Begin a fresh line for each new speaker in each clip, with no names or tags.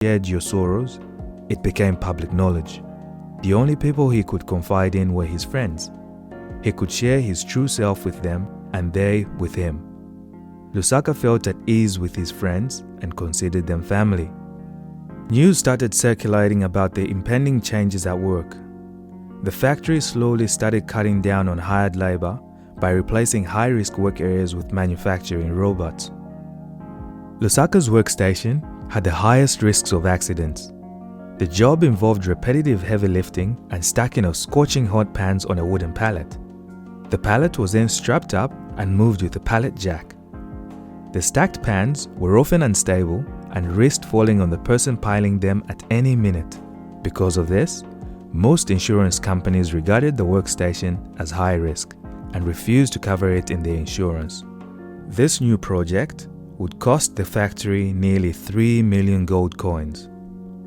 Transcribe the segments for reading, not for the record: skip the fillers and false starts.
shared your sorrows, it became public knowledge. The only people he could confide in were his friends. He could share his true self with them and they with him. Lusaka felt at ease with his friends and considered them family. News started circulating about the impending changes at work. The factory slowly started cutting down on hired labor by replacing high-risk work areas with manufacturing robots. Lusaka's workstation had the highest risks of accidents. The job involved repetitive heavy lifting and stacking of scorching hot pans on a wooden pallet. The pallet was then strapped up and moved with a pallet jack. The stacked pans were often unstable and risked falling on the person piling them at any minute. Because of this, most insurance companies regarded the workstation as high risk and refused to cover it in their insurance. This new project would cost the factory nearly 3 million gold coins.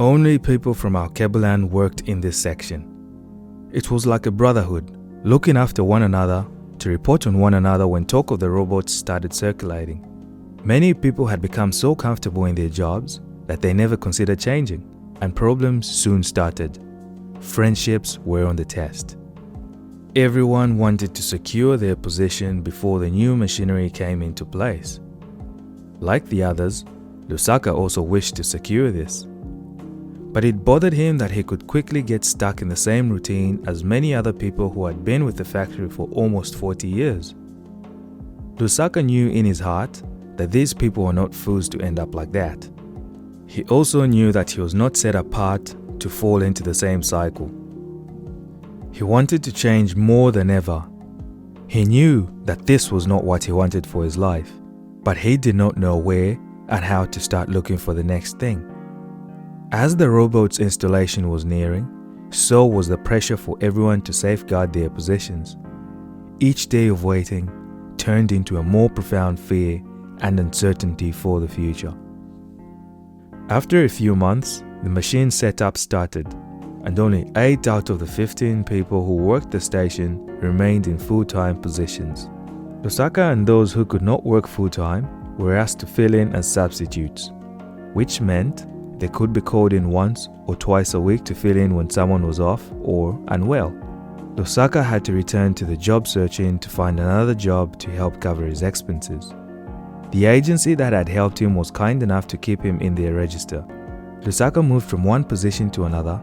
Only people from Alkebulan worked in this section. It was like a brotherhood, looking after one another, to report on one another when talk of the robots started circulating. Many people had become so comfortable in their jobs that they never considered changing, and problems soon started. Friendships were on the test. Everyone wanted to secure their position before the new machinery came into place. Like the others, Lusaka also wished to secure this. But it bothered him that he could quickly get stuck in the same routine as many other people who had been with the factory for almost 40 years. Lusaka knew in his heart that these people were not fools to end up like that. He also knew that he was not set apart to fall into the same cycle. He wanted to change more than ever. He knew that this was not what he wanted for his life, but he did not know where and how to start looking for the next thing. As the robot's installation was nearing, so was the pressure for everyone to safeguard their positions. Each day of waiting turned into a more profound fear and uncertainty for the future. After a few months, the machine setup started, and only 8 out of the 15 people who worked the station remained in full-time positions. Lusaka and those who could not work full-time were asked to fill in as substitutes, which meant they could be called in once or twice a week to fill in when someone was off or unwell. Lusaka had to return to the job searching to find another job to help cover his expenses. The agency that had helped him was kind enough to keep him in their register. Lusaka moved from one position to another,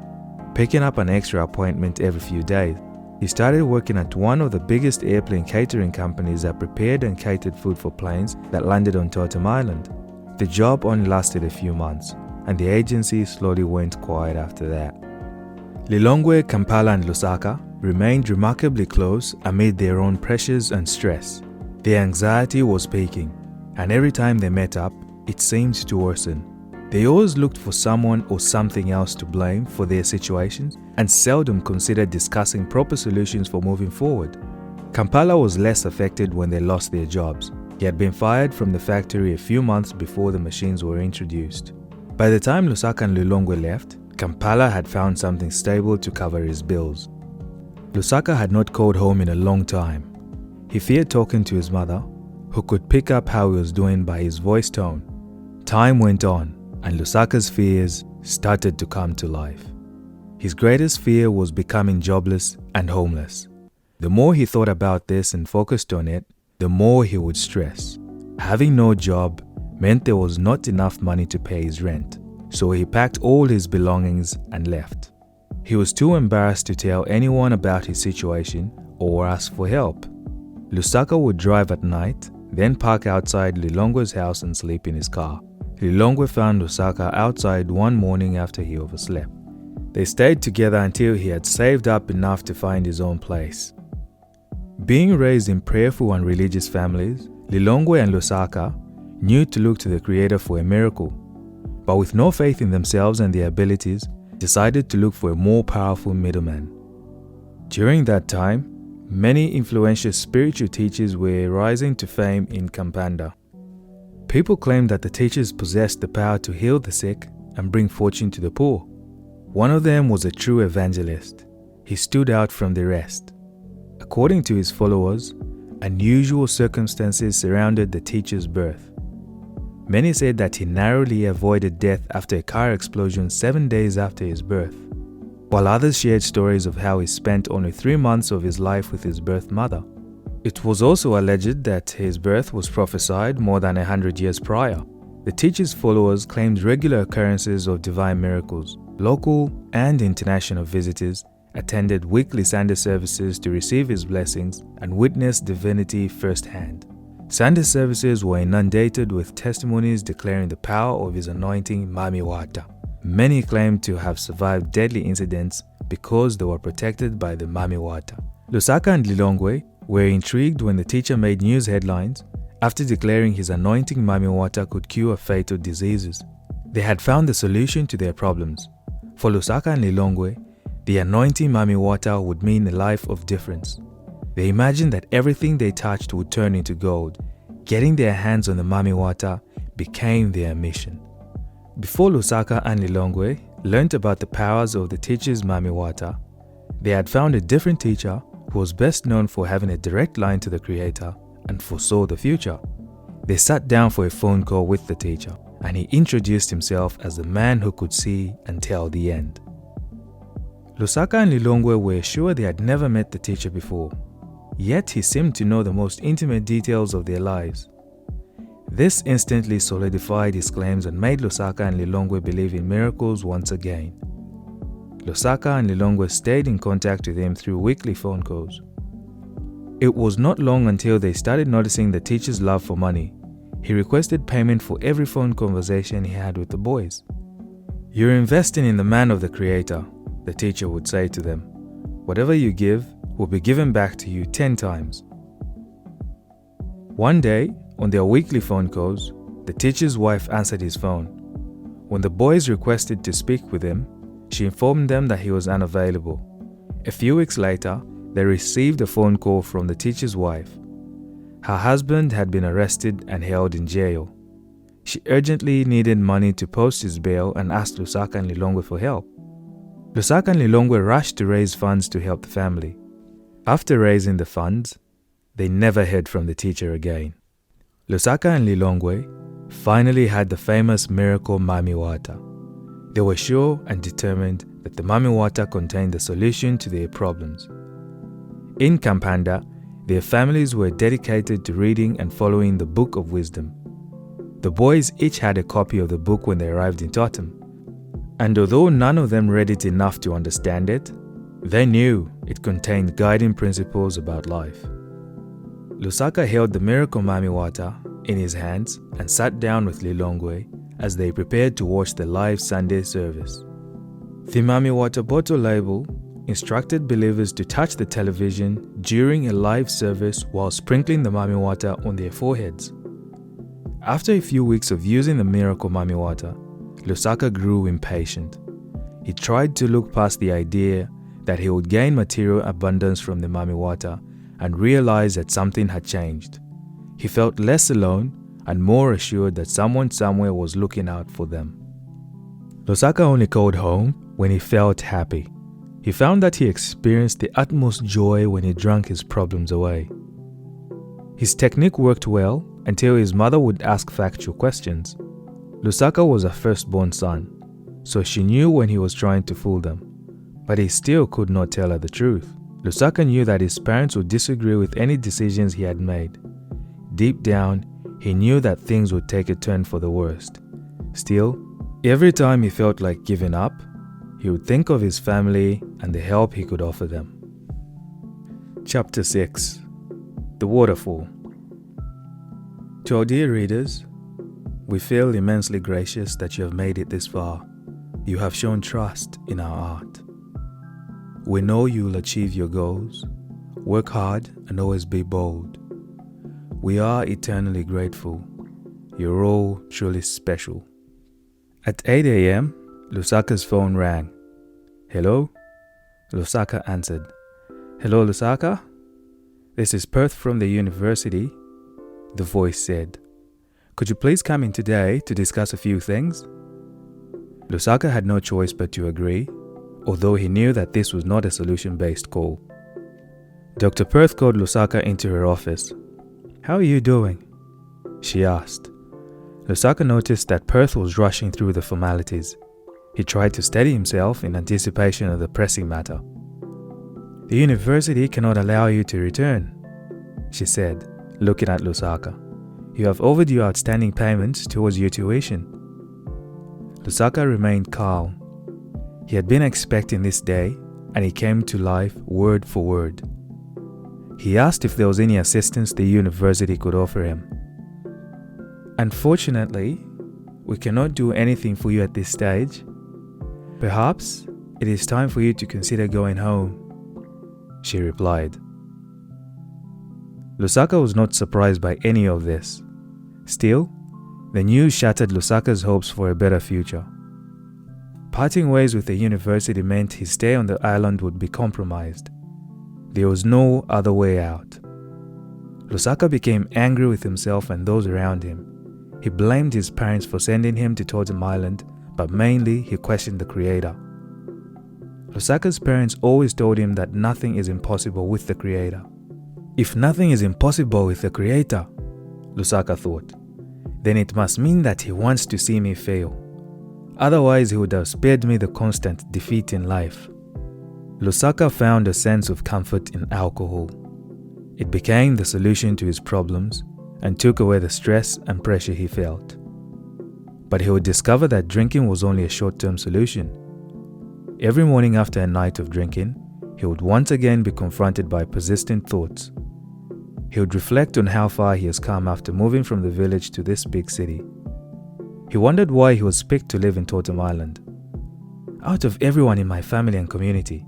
picking up an extra appointment every few days. He started working at one of the biggest airplane catering companies that prepared and catered food for planes that landed on Totem Island. The job only lasted a few months, and the agency slowly went quiet after that. Lilongwe, Kampala and Lusaka remained remarkably close amid their own pressures and stress. Their anxiety was peaking, and every time they met up, it seemed to worsen. They always looked for someone or something else to blame for their situations and seldom considered discussing proper solutions for moving forward. Kampala was less affected when they lost their jobs. He had been fired from the factory a few months before the machines were introduced. By the time Lusaka and Lilongwe left, Kampala had found something stable to cover his bills. Lusaka had not called home in a long time. He feared talking to his mother, who could pick up how he was doing by his voice tone. Time went on, and Lusaka's fears started to come to life. His greatest fear was becoming jobless and homeless. The more he thought about this and focused on it, the more he would stress. Having no job meant there was not enough money to pay his rent, so he packed all his belongings and left. He was too embarrassed to tell anyone about his situation or ask for help. Lusaka would drive at night, then park outside Lilongwe's house and sleep in his car. Lilongwe found Lusaka outside one morning after he overslept. They stayed together until he had saved up enough to find his own place. Being raised in prayerful and religious families, Lilongwe and Lusaka knew to look to the Creator for a miracle, but with no faith in themselves and their abilities, decided to look for a more powerful middleman. During that time, many influential spiritual teachers were rising to fame in Kampanda. People claimed that the teachers possessed the power to heal the sick and bring fortune to the poor. One of them was a true evangelist. He stood out from the rest. According to his followers, unusual circumstances surrounded the teacher's birth. Many said that he narrowly avoided death after a car explosion 7 days after his birth, while others shared stories of how he spent only 3 months of his life with his birth mother. It was also alleged that his birth was prophesied more than 100 years prior. The teacher's followers claimed regular occurrences of divine miracles. Local and international visitors attended weekly Sunday services to receive his blessings and witness divinity firsthand. Sunday services were inundated with testimonies declaring the power of his anointing Mami Wata. Many claimed to have survived deadly incidents because they were protected by the Mami Wata. Lusaka and Lilongwe were intrigued when the teacher made news headlines after declaring his anointing Mami Wata could cure fatal diseases. They had found the solution to their problems. For Lusaka and Lilongwe, the anointing Mami Wata would mean a life of difference. They imagined that everything they touched would turn into gold. Getting their hands on the Mami Wata became their mission. Before Lusaka and Lilongwe learnt about the powers of the teacher's Mami Wata, they had found a different teacher who was best known for having a direct line to the Creator and foresaw the future. They sat down for a phone call with the teacher, and he introduced himself as the man who could see and tell the end. Lusaka and Lilongwe were sure they had never met the teacher before, yet he seemed to know the most intimate details of their lives. This instantly solidified his claims and made Lusaka and Lilongwe believe in miracles once again. Lusaka and Lilongwe stayed in contact with him through weekly phone calls. It was not long until they started noticing the teacher's love for money. He requested payment for every phone conversation he had with the boys. "You're investing in the man of the Creator," the teacher would say to them. "Whatever you give will be given back to you 10 times. One day, on their weekly phone calls, the teacher's wife answered his phone. When the boys requested to speak with him, she informed them that he was unavailable. A few weeks later, they received a phone call from the teacher's wife. Her husband had been arrested and held in jail. She urgently needed money to post his bail and asked Lusaka and Lilongwe for help. Lusaka and Lilongwe rushed to raise funds to help the family. After raising the funds, they never heard from the teacher again. Lusaka and Lilongwe finally had the famous miracle Mami Wata. They were sure and determined that the Mami Wata contained the solution to their problems. In Kampanda, their families were dedicated to reading and following the Book of Wisdom. The boys each had a copy of the book when they arrived in Totem, and although none of them read it enough to understand it, they knew it contained guiding principles about life. Lusaka held the miracle Mami Wata in his hands and sat down with Lilongwe as they prepared to watch the live Sunday service. The Mami Wata bottle label instructed believers to touch the television during a live service while sprinkling the Mami Wata on their foreheads. After a few weeks of using the miracle Mami Wata, Lusaka grew impatient. He tried to look past the idea that he would gain material abundance from the Mami Wata and realized that something had changed. He felt less alone and more assured that someone somewhere was looking out for them. Lusaka only called home when he felt happy. He found that he experienced the utmost joy when he drank his problems away. His technique worked well until his mother would ask factual questions. Lusaka was a firstborn son, so she knew when he was trying to fool them, but he still could not tell her the truth. Lusaka knew that his parents would disagree with any decisions he had made. Deep down, he knew that things would take a turn for the worst. Still, every time he felt like giving up, he would think of his family and the help he could offer them. Chapter 6. The Waterfall. To our dear readers, we feel immensely gracious that you have made it this far. You have shown trust in our art. We know you will achieve your goals. Work hard and always be bold. We are eternally grateful. You're all truly special. At 8 a.m., Lusaka's phone rang. "Hello?" Lusaka answered. "Hello, Lusaka? This is Perth from the university," the voice said. "Could you please come in today to discuss a few things?" Lusaka had no choice but to agree, although he knew that this was not a solution-based call. Dr. Perth called Lusaka into her office. "How are you doing?" she asked. Lusaka noticed that Perth was rushing through the formalities. He tried to steady himself in anticipation of the pressing matter. "The university cannot allow you to return," she said, looking at Lusaka. "You have overdue outstanding payments towards your tuition." Lusaka remained calm. He had been expecting this day, and it came to life word for word. He asked if there was any assistance the university could offer him. "Unfortunately, we cannot do anything for you at this stage. Perhaps it is time for you to consider going home," she replied. Lusaka was not surprised by any of this. Still, the news shattered Lusaka's hopes for a better future. Parting ways with the university meant his stay on the island would be compromised. There was no other way out. Lusaka became angry with himself and those around him. He blamed his parents for sending him to Totem Island, but mainly he questioned the Creator. Lusaka's parents always told him that nothing is impossible with the Creator. If nothing is impossible with the Creator, Lusaka thought, then it must mean that he wants to see me fail. Otherwise, he would have spared me the constant defeat in life. Lusaka found a sense of comfort in alcohol. It became the solution to his problems and took away the stress and pressure he felt. But he would discover that drinking was only a short-term solution. Every morning after a night of drinking, he would once again be confronted by persistent thoughts. He would reflect on how far he has come after moving from the village to this big city. He wondered why he was picked to live in Totem Island. "Out of everyone in my family and community,"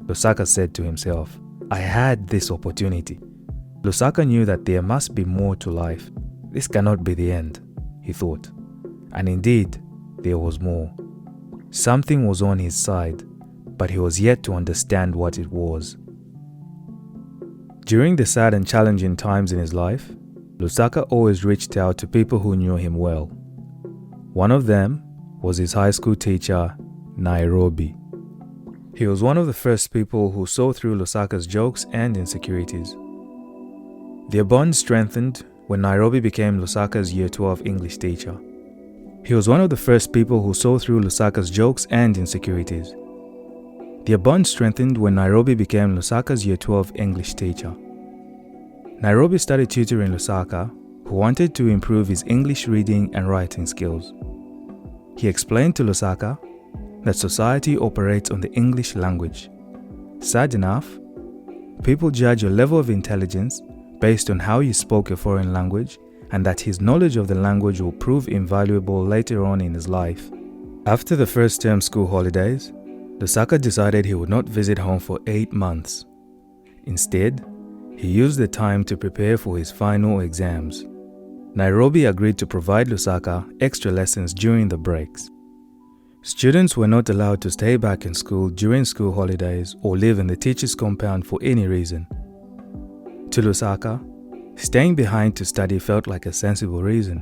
Lusaka said to himself, "I had this opportunity." Lusaka knew that there must be more to life. This cannot be the end, he thought. And indeed, there was more. Something was on his side, but he was yet to understand what it was. During the sad and challenging times in his life, Lusaka always reached out to people who knew him well. One of them was his high school teacher, Nairobi. He was one of the first people who saw through Lusaka's jokes and insecurities. Their bond strengthened when Nairobi became Lusaka's Year 12 English teacher. He was one of the first people who saw through Lusaka's jokes and insecurities. Their bond strengthened when Nairobi became Lusaka's Year 12 English teacher. Nairobi started tutoring Lusaka, who wanted to improve his English reading and writing skills. He explained to Lusaka that society operates on the English language. Sad enough, people judge your level of intelligence based on how you spoke a foreign language, and that his knowledge of the language will prove invaluable later on in his life. After the first term school holidays, Lusaka decided he would not visit home for 8 months. Instead, he used the time to prepare for his final exams. Nairobi agreed to provide Lusaka extra lessons during the breaks. Students were not allowed to stay back in school during school holidays or live in the teacher's compound for any reason. To Lusaka, staying behind to study felt like a sensible reason.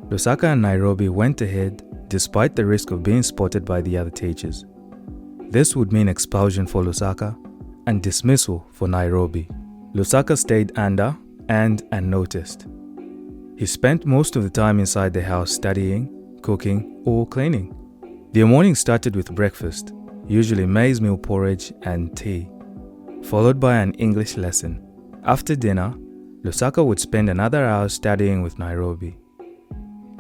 Lusaka and Nairobi went ahead despite the risk of being spotted by the other teachers. This would mean expulsion for Lusaka and dismissal for Nairobi. Lusaka stayed under and unnoticed. He spent most of the time inside the house studying, cooking, or cleaning. Their morning started with breakfast, usually maize meal porridge and tea, followed by an English lesson. After dinner, Lusaka would spend another hour studying with Nairobi.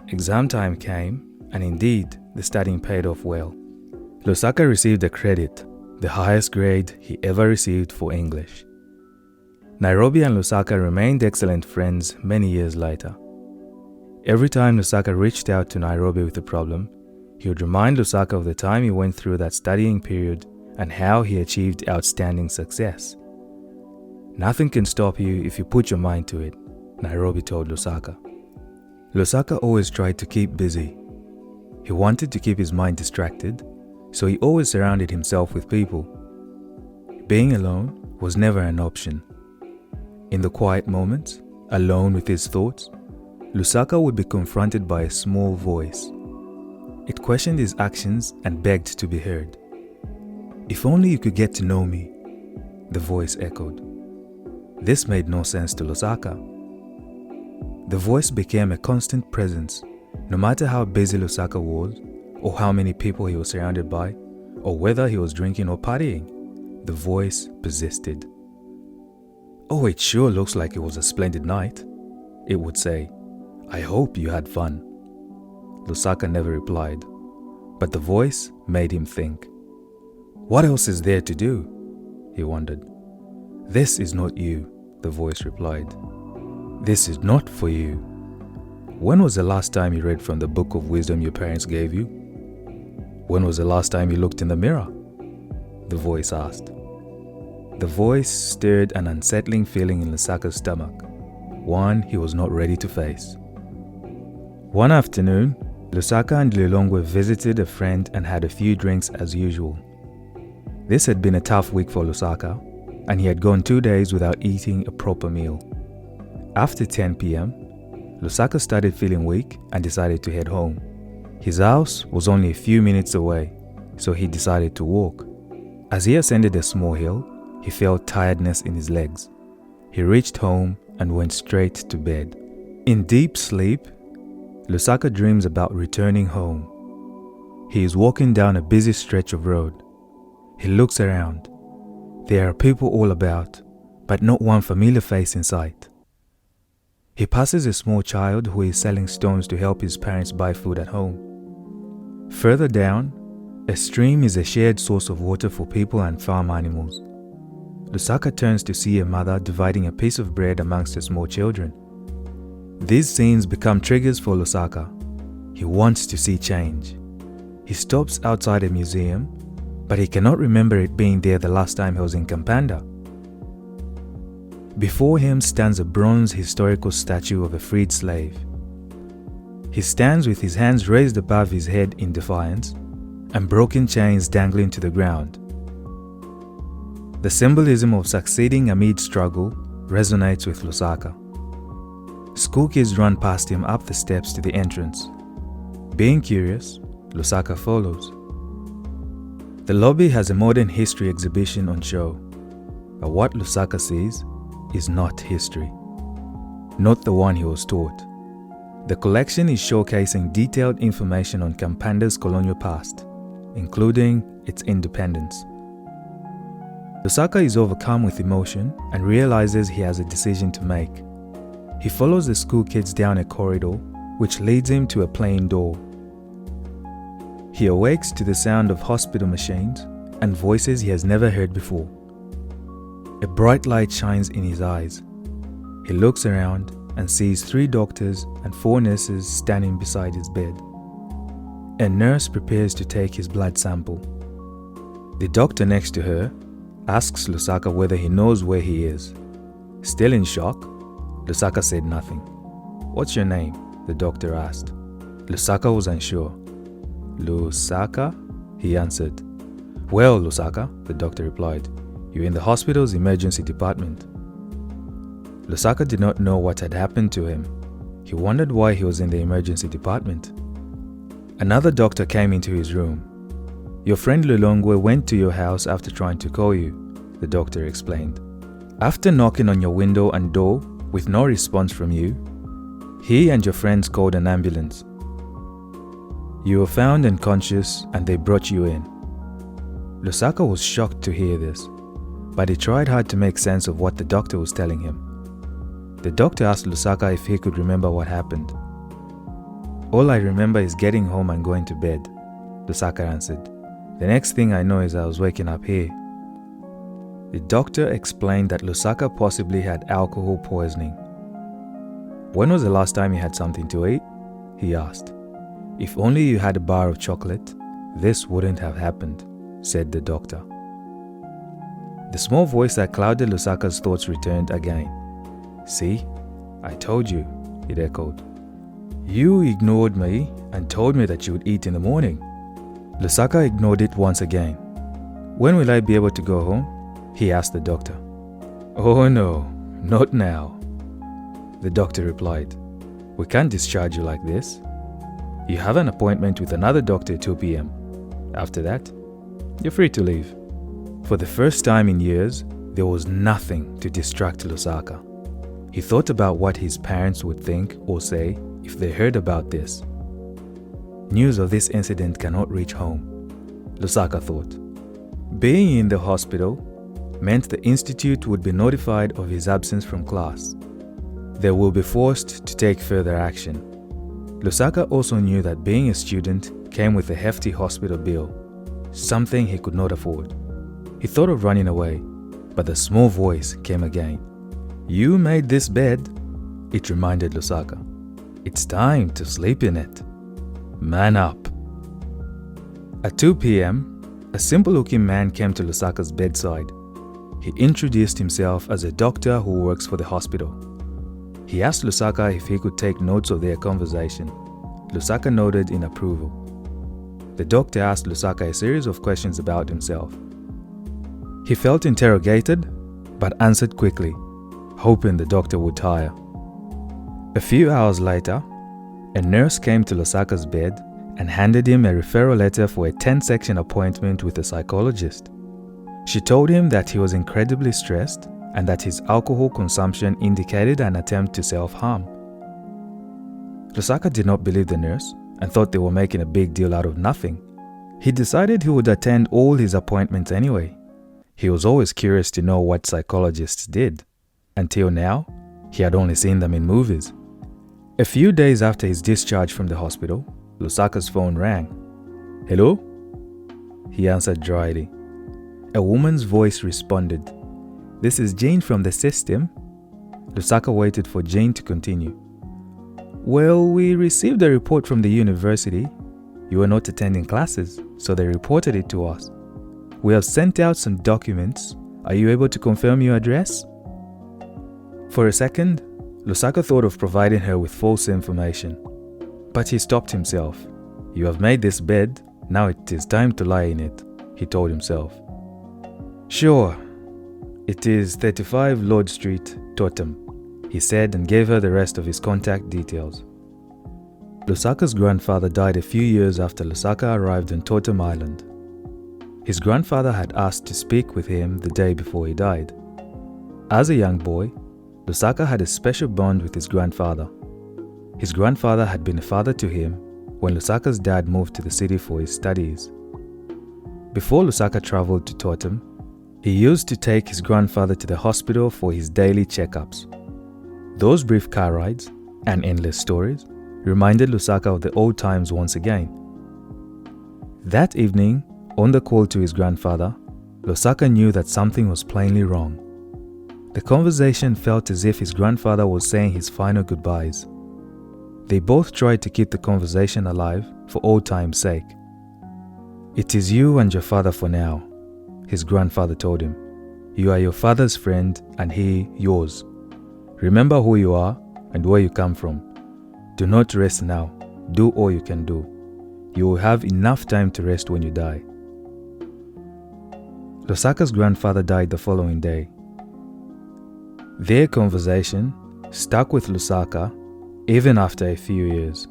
Exam time came, and indeed, the studying paid off well. Lusaka received a credit, the highest grade he ever received for English. Nairobi and Lusaka remained excellent friends many years later. Every time Lusaka reached out to Nairobi with a problem, he would remind Lusaka of the time he went through that studying period and how he achieved outstanding success. "Nothing can stop you if you put your mind to it," Nairobi told Lusaka. Lusaka always tried to keep busy. He wanted to keep his mind distracted, so he always surrounded himself with people. Being alone was never an option. In the quiet moments, alone with his thoughts, Lusaka would be confronted by a small voice. It questioned his actions and begged to be heard. "If only you could get to know me," the voice echoed. This made no sense to Lusaka. The voice became a constant presence, No matter how busy Lusaka was, or how many people he was surrounded by, or whether he was drinking or partying, the voice persisted. "Oh, it sure looks like it was a splendid night," it would say. "I hope you had fun." Lusaka never replied, but the voice made him think. What else is there to do? He wondered. "This is not you," the voice replied. "This is not for you. When was the last time you read from the book of wisdom your parents gave you? When was the last time you looked in the mirror?" the voice asked. The voice stirred an unsettling feeling in Lusaka's stomach, one he was not ready to face. One afternoon, Lusaka and Lilongwe visited a friend and had a few drinks as usual. This had been a tough week for Lusaka, and he had gone 2 days without eating a proper meal. After 10 p.m., Lusaka started feeling weak and decided to head home. His house was only a few minutes away, so he decided to walk. As he ascended a small hill, he felt tiredness in his legs. He reached home and went straight to bed. In deep sleep, Lusaka dreams about returning home. He is walking down a busy stretch of road. He looks around. There are people all about, but not one familiar face in sight. He passes a small child who is selling stones to help his parents buy food at home. Further down, a stream is a shared source of water for people and farm animals. Lusaka turns to see a mother dividing a piece of bread amongst her small children. These scenes become triggers for Lusaka. He wants to see change. He stops outside a museum, but he cannot remember it being there the last time he was in Kampanda. Before him stands a bronze historical statue of a freed slave. He stands with his hands raised above his head in defiance, and broken chains dangling to the ground. The symbolism of succeeding amid struggle resonates with Lusaka. School kids run past him up the steps to the entrance. Being curious, Lusaka follows. The lobby has a modern history exhibition on show, but what Lusaka sees is not history, not the one he was taught. The collection is showcasing detailed information on Kampanda's colonial past, including its independence. Lusaka is overcome with emotion and realizes he has a decision to make. He follows the school kids down a corridor, which leads him to a plain door. He awakes to the sound of hospital machines and voices he has never heard before. A bright light shines in his eyes. He looks around and sees 3 doctors and 4 nurses standing beside his bed. A nurse prepares to take his blood sample. The doctor next to her asks Lusaka whether he knows where he is. Still in shock, Lusaka said nothing. "What's your name?" the doctor asked. Lusaka was unsure. "Lusaka?" he answered. "Well, Lusaka," the doctor replied, "you're in the hospital's emergency department." Lusaka did not know what had happened to him. He wondered why he was in the emergency department. Another doctor came into his room. "Your friend Lilongwe went to your house after trying to call you," the doctor explained. "After knocking on your window and door with no response from you, he and your friends called an ambulance. You were found unconscious and they brought you in." Lusaka was shocked to hear this, but he tried hard to make sense of what the doctor was telling him. The doctor asked Lusaka if he could remember what happened. "All I remember is getting home and going to bed," Lusaka answered. "The next thing I know is I was waking up here." The doctor explained that Lusaka possibly had alcohol poisoning. "When was the last time you had something to eat?" he asked. "If only you had a bar of chocolate, this wouldn't have happened," said the doctor. The small voice that clouded Lusaka's thoughts returned again. "See, I told you," it echoed. "You ignored me and told me that you would eat in the morning." Lusaka ignored it once again. "When will I be able to go home?" he asked the doctor. "Oh no, not now," the doctor replied. "We can't discharge you like this. You have an appointment with another doctor at 2 p.m. After that, you're free to leave." For the first time in years, there was nothing to distract Lusaka. He thought about what his parents would think or say if they heard about this. News of this incident cannot reach home, Lusaka thought. Being in the hospital meant the institute would be notified of his absence from class. They will be forced to take further action. Lusaka also knew that being a student came with a hefty hospital bill, something he could not afford. He thought of running away, but the small voice came again. "You made this bed," it reminded Lusaka. "It's time to sleep in it. Man up." At 2 p.m., a simple-looking man came to Lusaka's bedside. He introduced himself as a doctor who works for the hospital. He asked Lusaka if he could take notes of their conversation. Lusaka nodded in approval. The doctor asked Lusaka a series of questions about himself. He felt interrogated, but answered quickly, hoping the doctor would tire. A few hours later, a nurse came to Lusaka's bed and handed him a referral letter for a 10-section appointment with a psychologist. She told him that he was incredibly stressed and that his alcohol consumption indicated an attempt to self-harm. Lusaka did not believe the nurse and thought they were making a big deal out of nothing. He decided he would attend all his appointments anyway. He was always curious to know what psychologists did. Until now, he had only seen them in movies. A few days after his discharge from the hospital, Lusaka's phone rang. "Hello?" He answered dryly. A woman's voice responded. "This is Jane from the system." Lusaka waited for Jane to continue. "Well, we received a report from the university. You were not attending classes, so they reported it to us. We have sent out some documents. Are you able to confirm your address?" For a second, Lusaka thought of providing her with false information. But he stopped himself. "You have made this bed, now it is time to lie in it," he told himself. "Sure, it is 35 Lord Street, Totem," he said and gave her the rest of his contact details. Lusaka's grandfather died a few years after Lusaka arrived on Totem Island. His grandfather had asked to speak with him the day before he died. As a young boy, Lusaka had a special bond with his grandfather. His grandfather had been a father to him when Lusaka's dad moved to the city for his studies. Before Lusaka traveled to Totem, he used to take his grandfather to the hospital for his daily checkups. Those brief car rides and endless stories reminded Lusaka of the old times once again. That evening, on the call to his grandfather, Lusaka knew that something was plainly wrong. The conversation felt as if his grandfather was saying his final goodbyes. They both tried to keep the conversation alive for old time's sake. "It is you and your father for now," his grandfather told him. "You are your father's friend and he yours. Remember who you are and where you come from. Do not rest now. Do all you can do. You will have enough time to rest when you die." Lusaka's grandfather died the following day. Their conversation stuck with Lusaka even after a few years.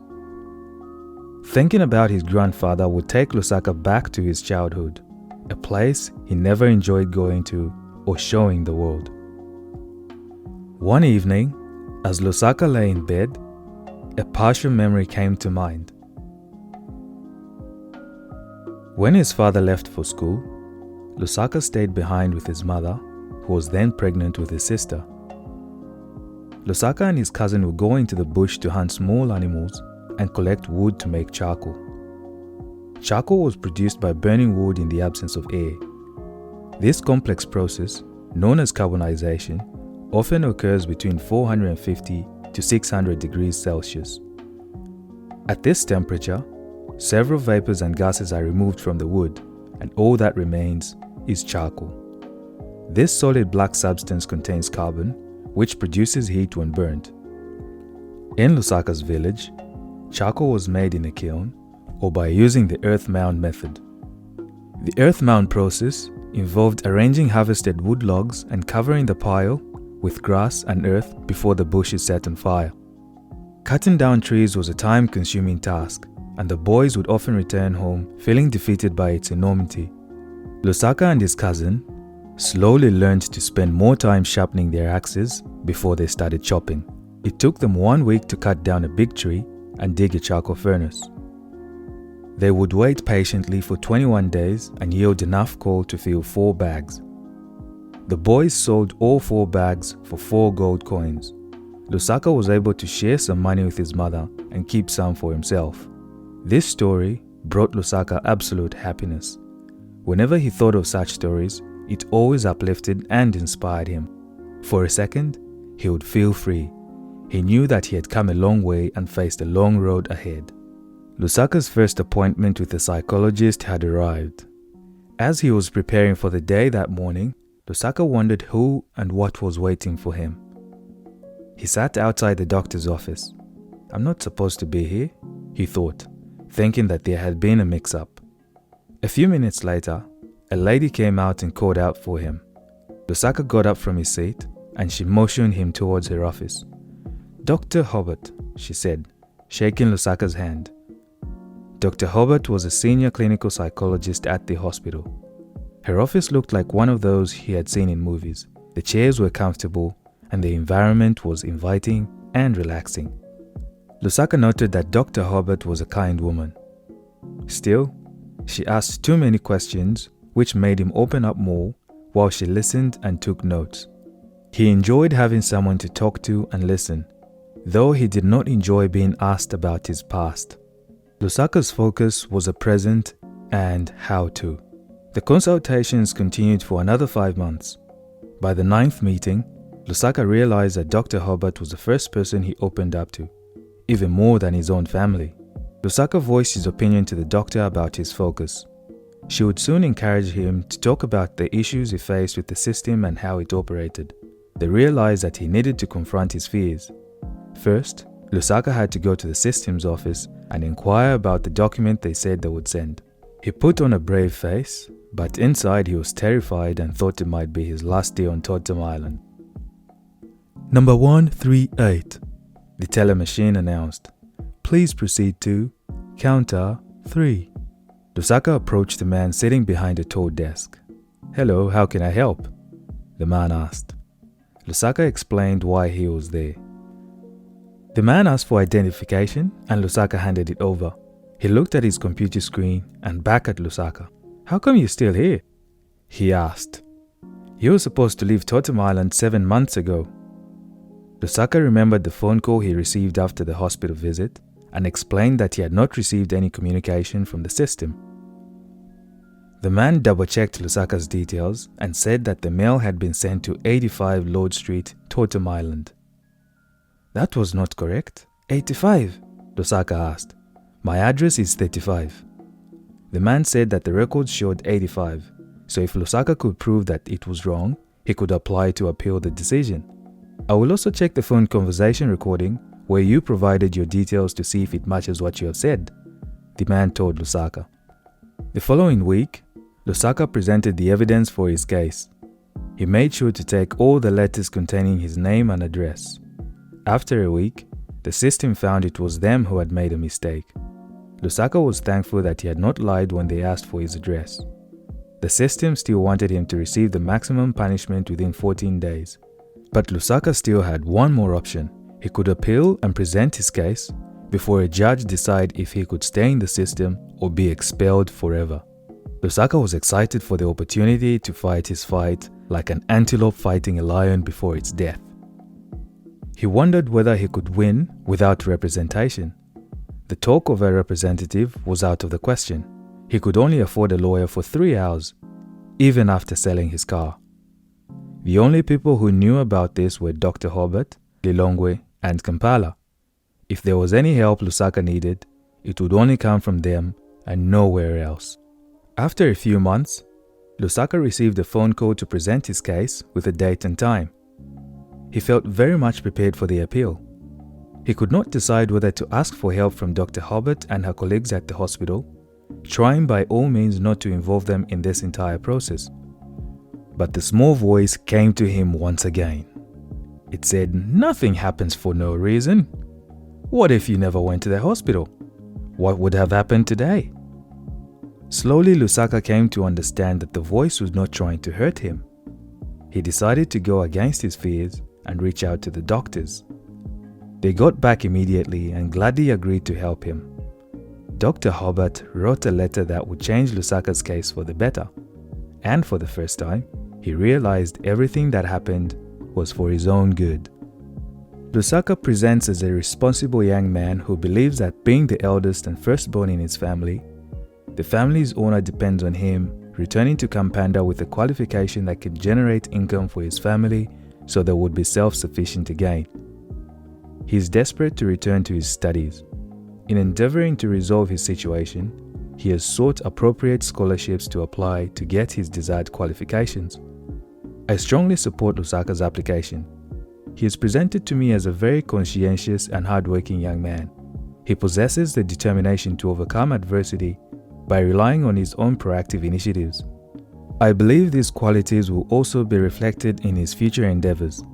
Thinking about his grandfather would take Lusaka back to his childhood, a place he never enjoyed going to or showing the world. One evening, as Lusaka lay in bed, a partial memory came to mind. When his father left for school, Lusaka stayed behind with his mother, who was then pregnant with his sister. Lusaka and his cousin would go into the bush to hunt small animals and collect wood to make charcoal. Charcoal was produced by burning wood in the absence of air. This complex process, known as carbonization, often occurs between 450 to 600 degrees Celsius. At this temperature, several vapors and gases are removed from the wood, and all that remains is charcoal. This solid black substance contains carbon, which produces heat when burnt. In Lusaka's village, charcoal was made in a kiln or by using the earth mound method. The earth mound process involved arranging harvested wood logs and covering the pile with grass and earth before the bush is set on fire. Cutting down trees was a time-consuming task, and the boys would often return home feeling defeated by its enormity. Lusaka and his cousin slowly learned to spend more time sharpening their axes before they started chopping. It took them 1 week to cut down a big tree and dig a charcoal furnace. They would wait patiently for 21 days and yield enough coal to fill 4 bags. The boys sold all 4 bags for 4 gold coins. Lusaka was able to share some money with his mother and keep some for himself. This story brought Lusaka absolute happiness. Whenever he thought of such stories, it always uplifted and inspired him. For a second, he would feel free. He knew that he had come a long way and faced a long road ahead. Lusaka's first appointment with a psychologist had arrived. As he was preparing for the day that morning, Lusaka wondered who and what was waiting for him. He sat outside the doctor's office. "I'm not supposed to be here," he thought, thinking that there had been a mix-up. A few minutes later, a lady came out and called out for him. Lusaka got up from his seat and she motioned him towards her office. "Dr. Hobart," she said, shaking Lusaka's hand. Dr. Hobart was a senior clinical psychologist at the hospital. Her office looked like one of those he had seen in movies. The chairs were comfortable and the environment was inviting and relaxing. Lusaka noted that Dr. Hobart was a kind woman. Still, she asked too many questions, which made him open up more while she listened and took notes. He enjoyed having someone to talk to and listen, though he did not enjoy being asked about his past. Lusaka's focus was a present and how-to. The consultations continued for another 5 months. By the 9th meeting, Lusaka realized that Dr. Hobart was the first person he opened up to, even more than his own family. Lusaka voiced his opinion to the doctor about his focus. She would soon encourage him to talk about the issues he faced with the system and how it operated. They realized that he needed to confront his fears. First, Lusaka had to go to the systems office and inquire about the document they said they would send. He put on a brave face, but inside he was terrified and thought it might be his last day on Totem Island. "Number 138, the teller machine announced. "Please proceed to counter 3. Lusaka approached the man sitting behind a tall desk. "Hello, how can I help?" the man asked. Lusaka explained why he was there. The man asked for identification and Lusaka handed it over. He looked at his computer screen and back at Lusaka. "How come you're still here?" he asked. "You were supposed to leave Totem Island 7 months ago." Lusaka remembered the phone call he received after the hospital visit and explained that he had not received any communication from the system. The man double-checked Lusaka's details and said that the mail had been sent to 85 Lord Street, Totem Island. "That was not correct. 85, Lusaka asked. "My address is 35. The man said that the records showed 85, so if Lusaka could prove that it was wrong, he could apply to appeal the decision. "I will also check the phone conversation recording where you provided your details to see if it matches what you have said," the man told Lusaka. The following week, Lusaka presented the evidence for his case. He made sure to take all the letters containing his name and address. After a week, the system found it was them who had made a mistake. Lusaka was thankful that he had not lied when they asked for his address. The system still wanted him to receive the maximum punishment within 14 days. But Lusaka still had one more option. He could appeal and present his case before a judge decided if he could stay in the system or be expelled forever. Lusaka was excited for the opportunity to fight his fight like an antelope fighting a lion before its death. He wondered whether he could win without representation. The talk of a representative was out of the question. He could only afford a lawyer for 3 hours, even after selling his car. The only people who knew about this were Dr. Hobart, Lilongwe, and Kampala. If there was any help Lusaka needed, it would only come from them and nowhere else. After a few months, Lusaka received a phone call to present his case with a date and time. He felt very much prepared for the appeal. He could not decide whether to ask for help from Dr. Hobart and her colleagues at the hospital, trying by all means not to involve them in this entire process. But the small voice came to him once again. It said, "Nothing happens for no reason. What if you never went to the hospital? What would have happened today?" Slowly, Lusaka came to understand that the voice was not trying to hurt him. He decided to go against his fears and reach out to the doctors. They got back immediately and gladly agreed to help him. Dr. Hobart wrote a letter that would change Lusaka's case for the better. And for the first time, he realized everything that happened was for his own good. Lusaka presents as a responsible young man who believes that being the eldest and firstborn in his family, the family's honor depends on him returning to Kampanda with a qualification that could generate income for his family so they would be self-sufficient again. He is desperate to return to his studies. In endeavoring to resolve his situation, he has sought appropriate scholarships to apply to get his desired qualifications. I strongly support Lusaka's application. He is presented to me as a very conscientious and hardworking young man. He possesses the determination to overcome adversity by relying on his own proactive initiatives. I believe these qualities will also be reflected in his future endeavors.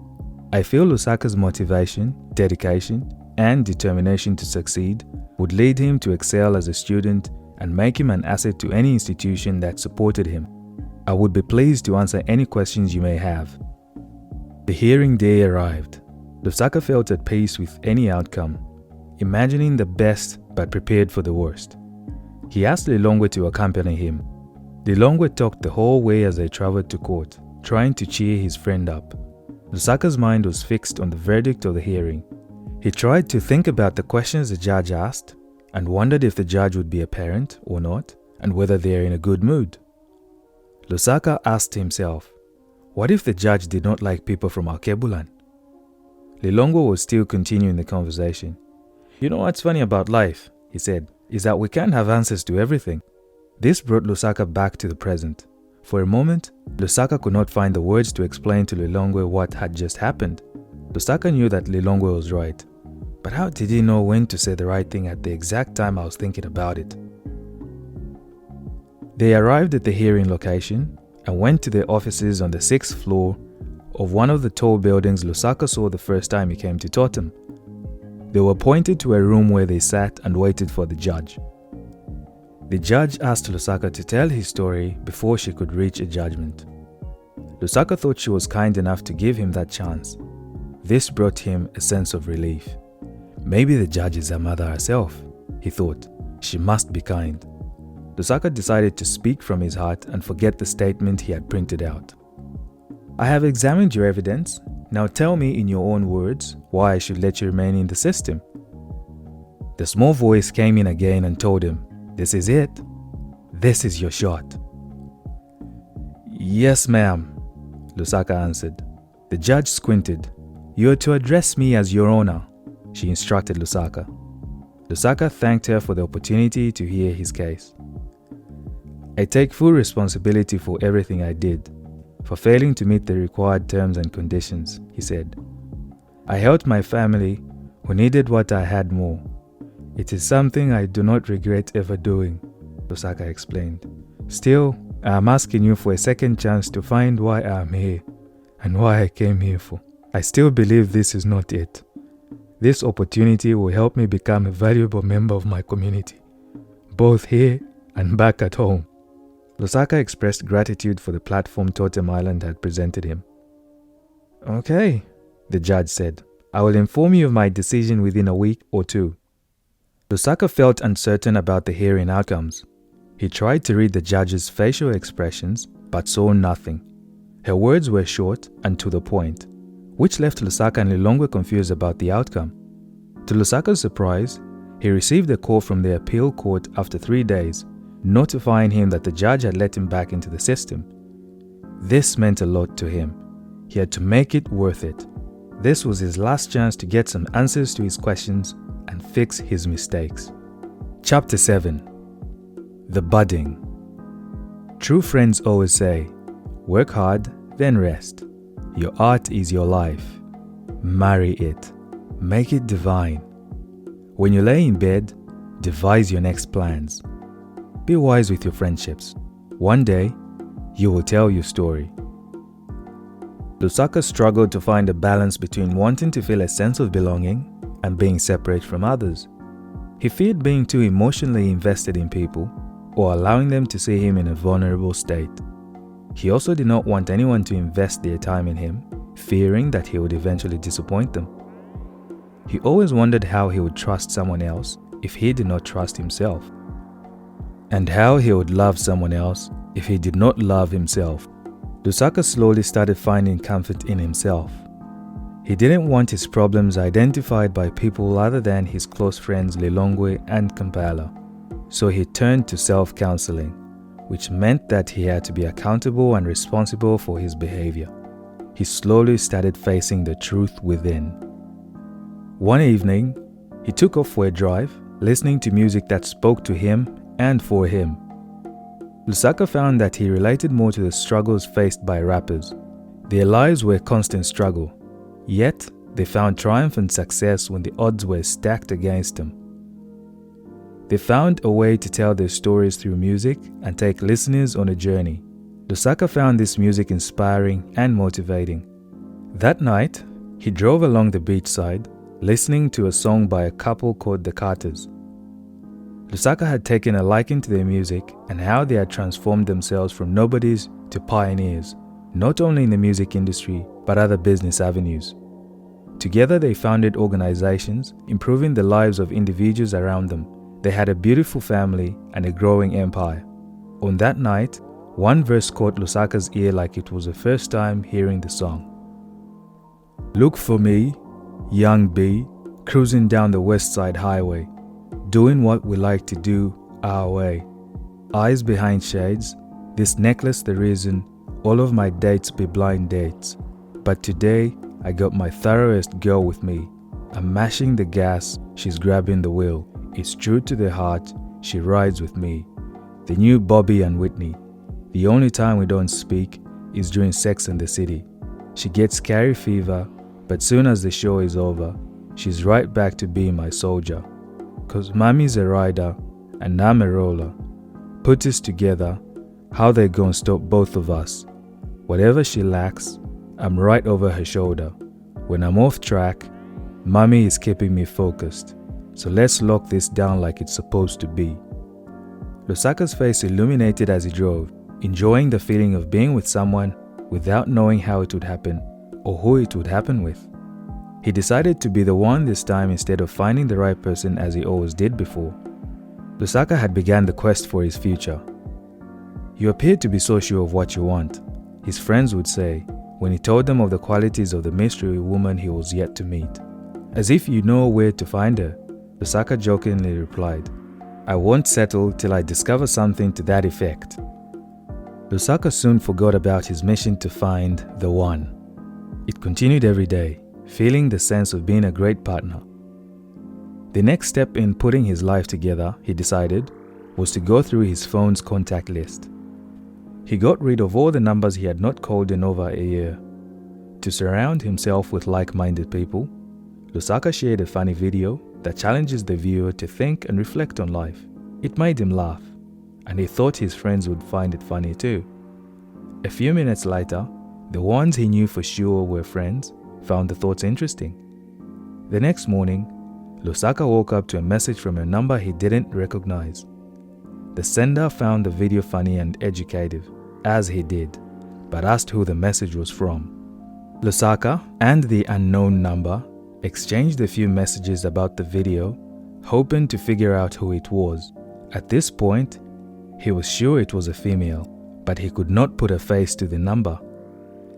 I feel Lusaka's motivation, dedication, and determination to succeed would lead him to excel as a student and make him an asset to any institution that supported him. I would be pleased to answer any questions you may have. The hearing day arrived. Lusaka felt at peace with any outcome, imagining the best but prepared for the worst. He asked Lilongwe to accompany him. Lilongwe talked the whole way as they traveled to court, trying to cheer his friend up. Lusaka's mind was fixed on the verdict of the hearing. He tried to think about the questions the judge asked and wondered if the judge would be a parent or not and whether they are in a good mood. Lusaka asked himself, what if the judge did not like people from Alkebulan? Lilongwe was still continuing the conversation. You know what's funny about life, he said, is that we can't have answers to everything. This brought Lusaka back to the present. For a moment, Lusaka could not find the words to explain to Lilongwe what had just happened. Lusaka knew that Lilongwe was right. But how did he know when to say the right thing at the exact time I was thinking about it? They arrived at the hearing location and went to the offices on the 6th floor of one of the tall buildings Lusaka saw the first time he came to Totem. They were pointed to a room where they sat and waited for the judge. The judge asked Lusaka to tell his story before she could reach a judgment. Lusaka thought she was kind enough to give him that chance. This brought him a sense of relief. Maybe the judge is her mother herself, he thought. She must be kind. Lusaka decided to speak from his heart and forget the statement he had printed out. I have examined your evidence. Now tell me in your own words why I should let you remain in the system. The small voice came in again and told him, this is it. This is your shot. Yes, ma'am, Lusaka answered. The judge squinted. You are to address me as your honor, she instructed Lusaka. Lusaka thanked her for the opportunity to hear his case. I take full responsibility for everything I did, for failing to meet the required terms and conditions, he said. I helped my family who needed what I had more. It is something I do not regret ever doing, Lusaka explained. Still, I am asking you for a second chance to find why I am here and why I came here for. I still believe this is not it. This opportunity will help me become a valuable member of my community, both here and back at home. Lusaka expressed gratitude for the platform Totem Island had presented him. Okay, the judge said. I will inform you of my decision within a week or two. Lusaka felt uncertain about the hearing outcomes. He tried to read the judge's facial expressions, but saw nothing. Her words were short and to the point, which left Lusaka and Lilongwe confused about the outcome. To Lusaka's surprise, he received a call from the appeal court after 3 days, notifying him that the judge had let him back into the system. This meant a lot to him. He had to make it worth it. This was his last chance to get some answers to his questions and fix his mistakes. Chapter 7. The Budding. True friends always say, work hard, then rest. Your art is your life. Marry it. Make it divine. When you lay in bed, devise your next plans. Be wise with your friendships. One day, you will tell your story. Lusaka struggled to find a balance between wanting to feel a sense of belonging and being separate from others. He feared being too emotionally invested in people or allowing them to see him in a vulnerable state. He also did not want anyone to invest their time in him, fearing that he would eventually disappoint them. He always wondered how he would trust someone else if he did not trust himself, and how he would love someone else if he did not love himself. Lusaka slowly started finding comfort in himself. He didn't want his problems identified by people other than his close friends Lilongwe and Kampala, so he turned to self-counseling, which meant that he had to be accountable and responsible for his behavior. He slowly started facing the truth within. One evening, he took off for a drive, listening to music that spoke to him and for him. Lusaka found that he related more to the struggles faced by rappers. Their lives were a constant struggle, yet they found triumph and success when the odds were stacked against them. They found a way to tell their stories through music and take listeners on a journey. Lusaka found this music inspiring and motivating. That night, he drove along the beachside, listening to a song by a couple called the Carters. Lusaka had taken a liking to their music and how they had transformed themselves from nobodies to pioneers, not only in the music industry, but other business avenues. Together they founded organizations, improving the lives of individuals around them. They had a beautiful family and a growing empire. On that night, one verse caught Lusaka's ear like it was the first time hearing the song. Look for me, young B, cruising down the West Side Highway, doing what we like to do our way. Eyes behind shades, this necklace the reason all of my dates be blind dates. But today, I got my thoroughest girl with me. I'm mashing the gas, she's grabbing the wheel. It's true to the heart, she rides with me. The new Bobby and Whitney. The only time we don't speak is during Sex and the City. She gets carry fever, but soon as the show is over, she's right back to being my soldier. Cause mommy's a rider and I'm a roller. Put us together, how they gonna stop both of us? Whatever she lacks, I'm right over her shoulder. When I'm off track, mommy is keeping me focused. So let's lock this down like it's supposed to be. Lusaka's face illuminated as he drove, enjoying the feeling of being with someone without knowing how it would happen or who it would happen with. He decided to be the one this time instead of finding the right person as he always did before. Lusaka had begun the quest for his future. You appear to be so sure of what you want, his friends would say when he told them of the qualities of the mystery woman he was yet to meet. As if you know where to find her, Lusaka jokingly replied, I won't settle till I discover something to that effect. Lusaka soon forgot about his mission to find the one. It continued every day, feeling the sense of being a great partner. The next step in putting his life together, he decided, was to go through his phone's contact list. He got rid of all the numbers he had not called in over a year. To surround himself with like-minded people, Lusaka shared a funny video that challenges the viewer to think and reflect on life. It made him laugh, and he thought his friends would find it funny too. A few minutes later, the ones he knew for sure were friends found the thoughts interesting. The next morning, Lusaka woke up to a message from a number he didn't recognize. The sender found the video funny and educative, as he did, but asked who the message was from. Lusaka and the unknown number exchanged a few messages about the video, hoping to figure out who it was. At this point, he was sure it was a female, but he could not put a face to the number.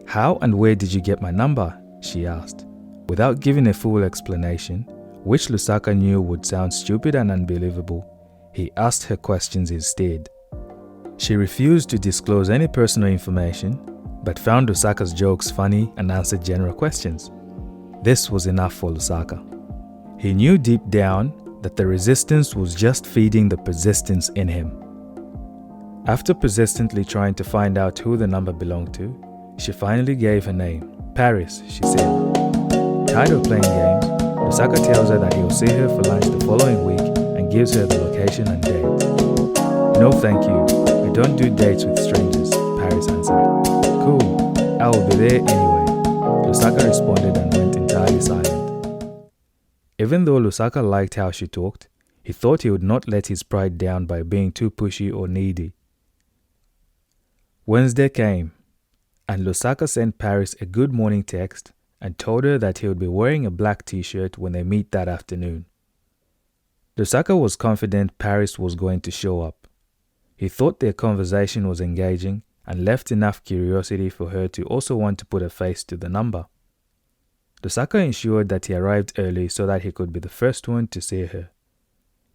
How and where did you get my number? She asked, without giving a full explanation, which Lusaka knew would sound stupid and unbelievable. He asked her questions instead. She refused to disclose any personal information, but found Lusaka's jokes funny and answered general questions. This was enough for Lusaka. He knew deep down that the resistance was just feeding the persistence in him. After persistently trying to find out who the number belonged to, she finally gave her name. Paris, she said. Tired of playing games, Lusaka tells her that he'll see her for lunch the following week and gives her the location and date. No thank you, we don't do dates with strangers, Paris answered. Cool, I will be there anyway, Lusaka responded and went entirely silent. Even though Lusaka liked how she talked, he thought he would not let his pride down by being too pushy or needy. Wednesday came, and Lusaka sent Paris a good morning text and told her that he would be wearing a black t-shirt when they meet that afternoon. Lusaka was confident Paris was going to show up. He thought their conversation was engaging and left enough curiosity for her to also want to put a face to the number. Lusaka ensured that he arrived early so that he could be the first one to see her.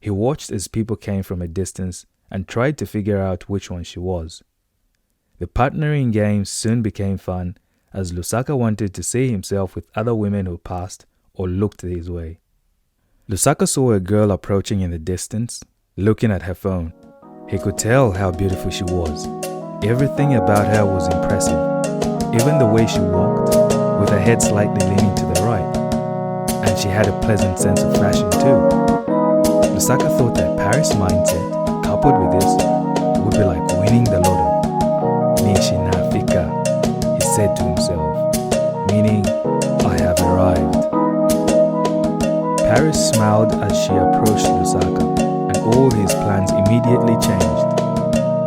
He watched as people came from a distance and tried to figure out which one she was. The partnering game soon became fun as Lusaka wanted to see himself with other women who passed or looked his way. Lusaka saw a girl approaching in the distance, looking at her phone. He could tell how beautiful she was. Everything about her was impressive. Even the way she walked, with her head slightly leaning to the right. And she had a pleasant sense of fashion too. Lusaka thought that Paris' mindset, coupled with this, would be like winning the lotto. Nishinafika, he said to himself, meaning, I have arrived. Paris smiled as she approached Lusaka, and all his plans immediately changed.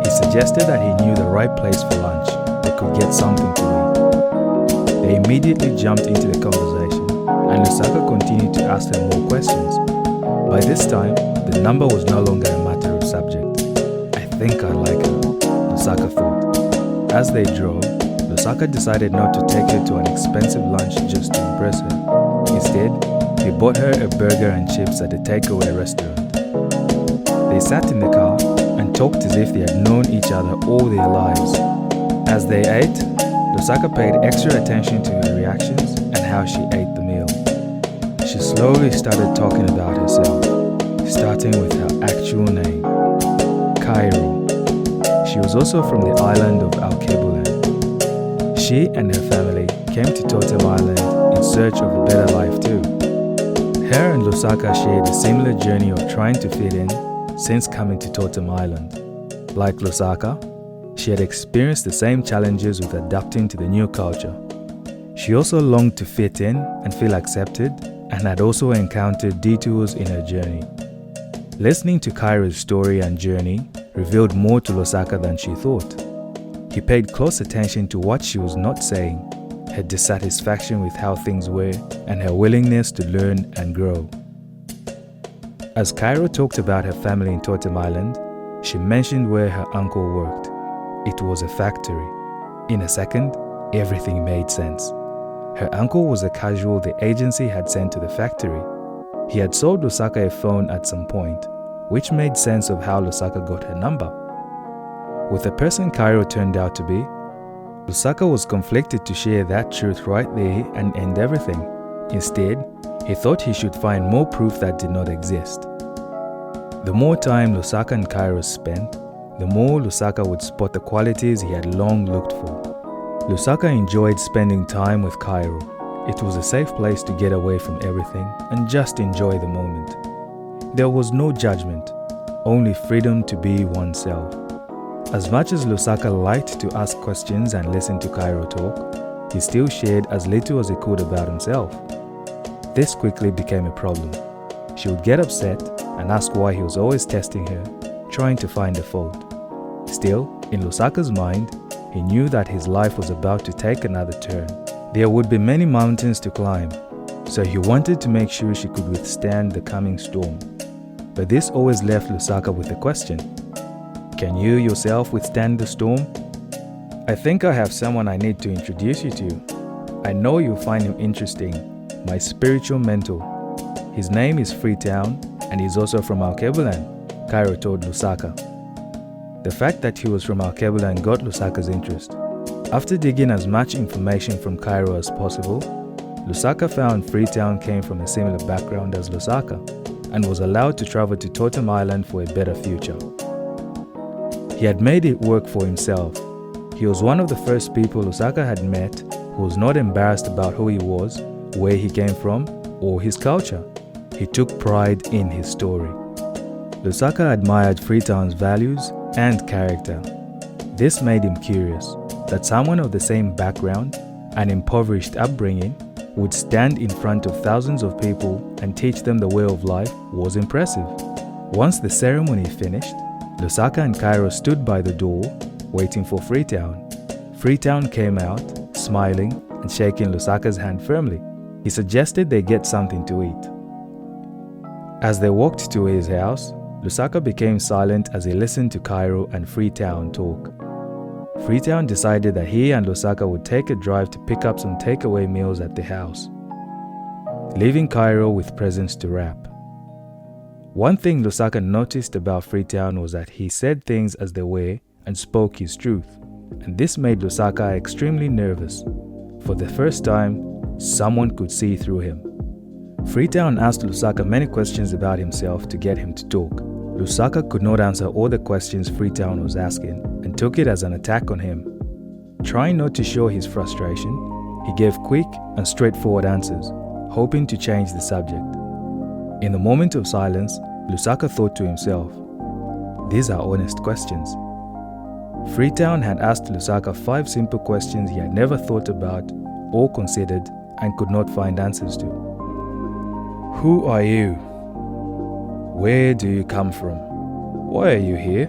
He suggested that he knew the right place for lunch. They could get something to eat. They immediately jumped into the conversation, and Lusaka continued to ask her more questions. By this time, the number was no longer a matter of subject. I think I like her, Lusaka thought. As they drove, Lusaka decided not to take her to an expensive lunch just to impress her. Instead, he bought her a burger and chips at a takeaway restaurant. They sat in the car and talked as if they had known each other all their lives. As they ate, Lusaka paid extra attention to her reactions and how she ate the meal. She slowly started talking about herself, starting with her actual name, Cairo. She was also from the island of Alkebulan. She and her family came to Totem Island in search of a better life too. Her and Lusaka shared a similar journey of trying to fit in since coming to Totem Island. Like Lusaka, she had experienced the same challenges with adapting to the new culture. She also longed to fit in and feel accepted, and had also encountered detours in her journey. Listening to Cairo's story and journey revealed more to Lusaka than she thought. He paid close attention to what she was not saying, her dissatisfaction with how things were, and her willingness to learn and grow. As Cairo talked about her family in Totem Island, she mentioned where her uncle worked. It was a factory. In a second, everything made sense. Her uncle was a casual the agency had sent to the factory. He had sold Lusaka a phone at some point, which made sense of how Lusaka got her number. With the person Cairo turned out to be, Lusaka was conflicted to share that truth right there and end everything. Instead, he thought he should find more proof that did not exist. The more time Lusaka and Cairo spent, the more Lusaka would spot the qualities he had long looked for. Lusaka enjoyed spending time with Cairo. It was a safe place to get away from everything and just enjoy the moment. There was no judgment, only freedom to be oneself. As much as Lusaka liked to ask questions and listen to Cairo talk, he still shared as little as he could about himself. This quickly became a problem. She would get upset and ask why he was always testing her, trying to find a fault. Still, in Lusaka's mind, he knew that his life was about to take another turn. There would be many mountains to climb, so he wanted to make sure she could withstand the coming storm. But this always left Lusaka with a question. Can you yourself withstand the storm? I think I have someone I need to introduce you to. I know you'll find him interesting, my spiritual mentor. His name is Freetown, and he's also from Alkebulan, Cairo told Lusaka. The fact that he was from Alkebulan got Lusaka's interest. After digging as much information from Cairo as possible, Lusaka found Freetown came from a similar background as Lusaka and was allowed to travel to Totem Island for a better future. He had made it work for himself. He was one of the first people Lusaka had met who was not embarrassed about who he was, where he came from, or his culture. He took pride in his story. Lusaka admired Freetown's values and character. This made him curious that someone of the same background and impoverished upbringing would stand in front of thousands of people and teach them the way of life was impressive. Once the ceremony finished, Lusaka and Cairo stood by the door, waiting for Freetown. Freetown came out, smiling and shaking Lusaka's hand firmly. He suggested they get something to eat. As they walked to his house, Lusaka became silent as he listened to Cairo and Freetown talk. Freetown decided that he and Lusaka would take a drive to pick up some takeaway meals at the house, leaving Cairo with presents to wrap. One thing Lusaka noticed about Freetown was that he said things as they were and spoke his truth, and this made Lusaka extremely nervous. For the first time, someone could see through him. Freetown asked Lusaka many questions about himself to get him to talk. Lusaka could not answer all the questions Freetown was asking and took it as an attack on him. Trying not to show his frustration, he gave quick and straightforward answers, hoping to change the subject. In the moment of silence, Lusaka thought to himself, "These are honest questions." Freetown had asked Lusaka 5 simple questions he had never thought about or considered and could not find answers to. Who are you? Where do you come from? Why are you here?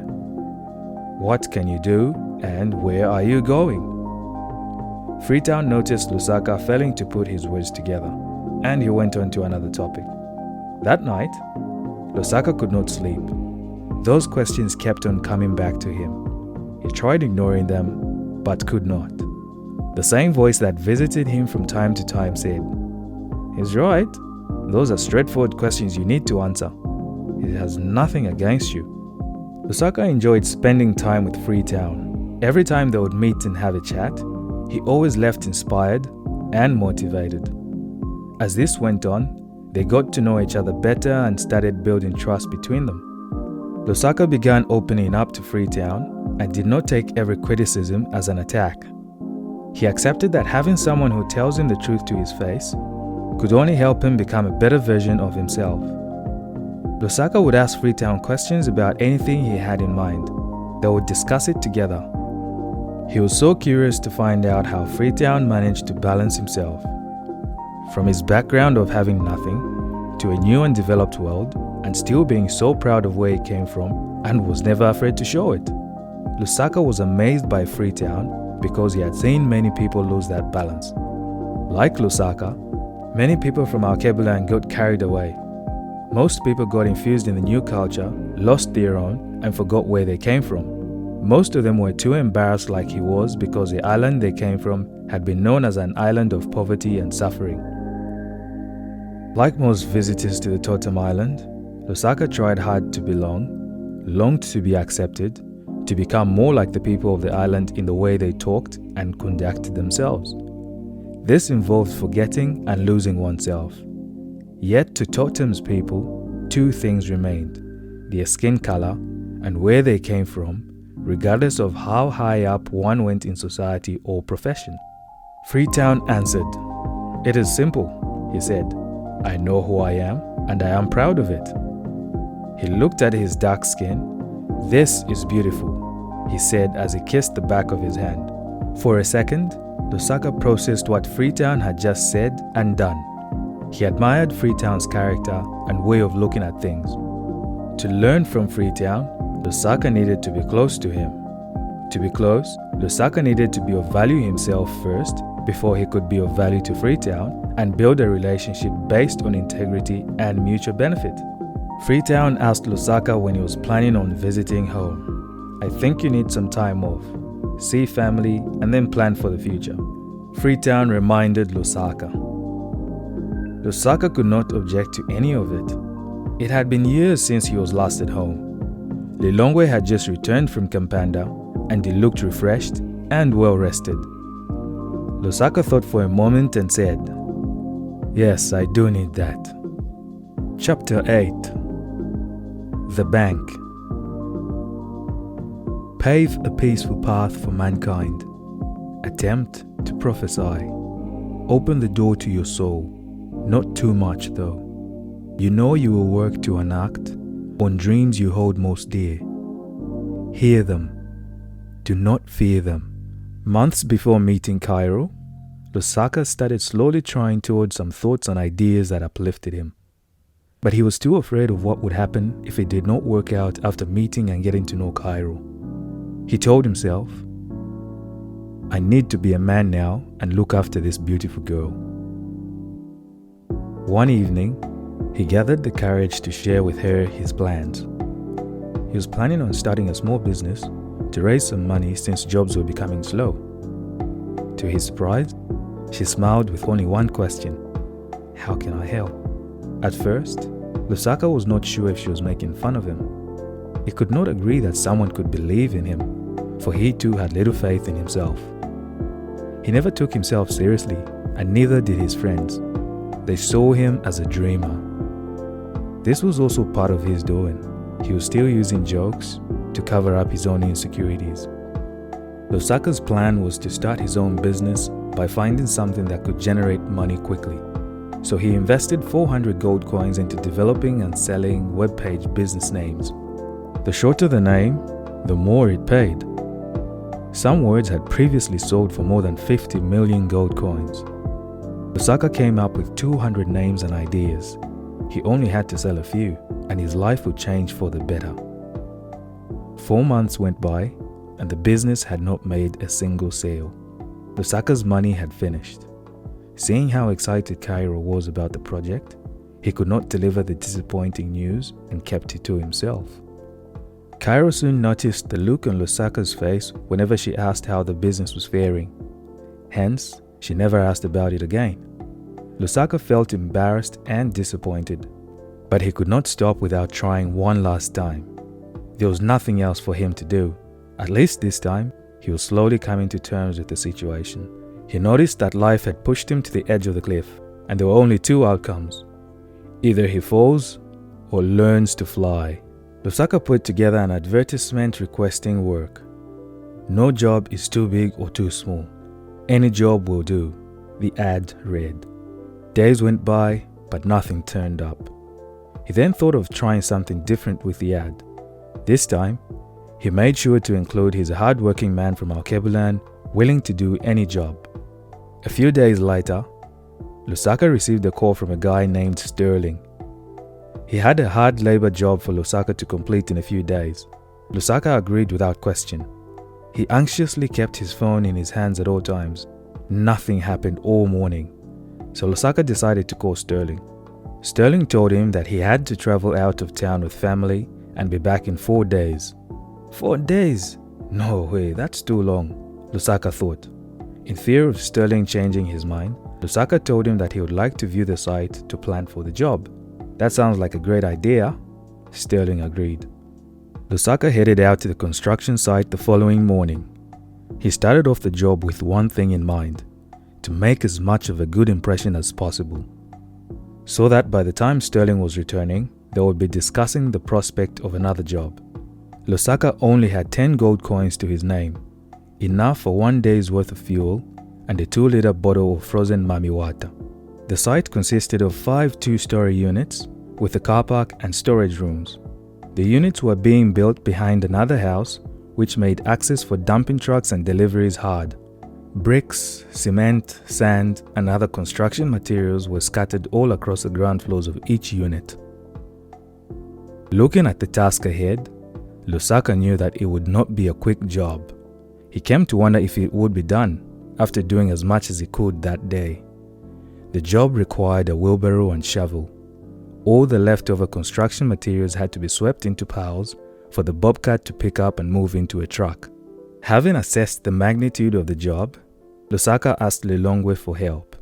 What can you do and where are you going? Freetown noticed Lusaka failing to put his words together, and he went on to another topic. That night, Lusaka could not sleep. Those questions kept on coming back to him. He tried ignoring them, but could not. The same voice that visited him from time to time said, "He's right. Those are straightforward questions you need to answer. He has nothing against you." Lusaka enjoyed spending time with Freetown. Every time they would meet and have a chat, he always left inspired and motivated. As this went on, they got to know each other better and started building trust between them. Lusaka began opening up to Freetown and did not take every criticism as an attack. He accepted that having someone who tells him the truth to his face could only help him become a better version of himself. Lusaka would ask Freetown questions about anything he had in mind. They would discuss it together. He was so curious to find out how Freetown managed to balance himself. From his background of having nothing to a new and developed world, and still being so proud of where he came from and was never afraid to show it. Lusaka was amazed by Freetown because he had seen many people lose that balance. Like Lusaka, many people from Alkebulan got carried away. Most people got infused in the new culture, lost their own, and forgot where they came from. Most of them were too embarrassed like he was because the island they came from had been known as an island of poverty and suffering. Like most visitors to the Totem Island, Lusaka tried hard to belong, longed to be accepted, to become more like the people of the island in the way they talked and conducted themselves. This involved forgetting and losing oneself. Yet to Totem's people, 2 things remained: their skin color and where they came from, regardless of how high up one went in society or profession. Freetown answered, "It is simple," he said. "I know who I am and I am proud of it." He looked at his dark skin. "This is beautiful," he said as he kissed the back of his hand. For a second, Lusaka processed what Freetown had just said and done. He admired Freetown's character and way of looking at things. To learn from Freetown, Lusaka needed to be close to him. To be close, Lusaka needed to be of value himself first before he could be of value to Freetown and build a relationship based on integrity and mutual benefit. Freetown asked Lusaka when he was planning on visiting home, "I think you need some time off, see family, and then plan for the future." Freetown reminded Lusaka. Lusaka could not object to any of it. It had been years since he was last at home. Lilongwe had just returned from Kampanda and he looked refreshed and well rested. Lusaka thought for a moment and said, "Yes, I do need that." Chapter 8. The Bank. Pave a peaceful path for mankind. Attempt to prophesy. Open the door to your soul. Not too much though. You know you will work to enact on dreams you hold most dear. Hear them. Do not fear them. Months before meeting Cairo, Lusaka started slowly trying towards some thoughts and ideas that uplifted him. But he was too afraid of what would happen if it did not work out after meeting and getting to know Cairo. He told himself, "I need to be a man now and look after this beautiful girl." One evening, He gathered the courage to share with her his plans. He was planning on starting a small business to raise some money since jobs were becoming slow. To his surprise, she smiled with only one question: "How can I help?" At first, Lusaka was not sure if she was making fun of him. He could not agree that someone could believe in him, for he too had little faith in himself. He never took himself seriously, and neither did his friends. They saw him as a dreamer. This was also part of his doing. He was still using jokes to cover up his own insecurities. Lusaka's plan was to start his own business by finding something that could generate money quickly. So he invested 400 gold coins into developing and selling web page business names. The shorter the name, the more it paid. Some words had previously sold for more than 50 million gold coins. Lusaka came up with 200 names and ideas. He only had to sell a few, and his life would change for the better. 4 months went by, and the business had not made a single sale. Lusaka's money had finished. Seeing how excited Cairo was about the project, he could not deliver the disappointing news and kept it to himself. Cairo soon noticed the look on Lusaka's face whenever she asked how the business was faring. Hence, she never asked about it again. Lusaka felt embarrassed and disappointed, but he could not stop without trying one last time. There was nothing else for him to do. At least this time, he was slowly coming to terms with the situation. He noticed that life had pushed him to the edge of the cliff, and there were only two outcomes. Either he falls or learns to fly. Lusaka put together an advertisement requesting work. "No job is too big or too small. Any job will do," the ad read. Days went by, but nothing turned up. He then thought of trying something different with the ad. This time, he made sure to include his hard-working man from Alkebulan, willing to do any job. A few days later, Lusaka received a call from a guy named Sterling. He had a hard labor job for Lusaka to complete in a few days. Lusaka agreed without question. He anxiously kept his phone in his hands at all times. Nothing happened all morning. So Lusaka decided to call Sterling. Sterling told him that he had to travel out of town with family and be back in 4 days. 4 days? No way, that's too long, Lusaka thought. In fear of Sterling changing his mind, Lusaka told him that he would like to view the site to plan for the job. "That sounds like a great idea," Sterling agreed. Lusaka headed out to the construction site the following morning. He started off the job with one thing in mind: to make as much of a good impression as possible, so that by the time Sterling was returning, they would be discussing the prospect of another job. Lusaka only had 10 gold coins to his name, enough for 1 day's worth of fuel and a 2-liter bottle of frozen mamiwata. The site consisted of 5 two-story units with a car park and storage rooms. The units were being built behind another house, which made access for dumping trucks and deliveries hard. Bricks, cement, sand, and other construction materials were scattered all across the ground floors of each unit. Looking at the task ahead, Lusaka knew that it would not be a quick job. He came to wonder if it would be done after doing as much as he could that day. The job required a wheelbarrow and shovel. All the leftover construction materials had to be swept into piles for the bobcat to pick up and move into a truck. Having assessed the magnitude of the job, Lusaka asked Lilongwe for help.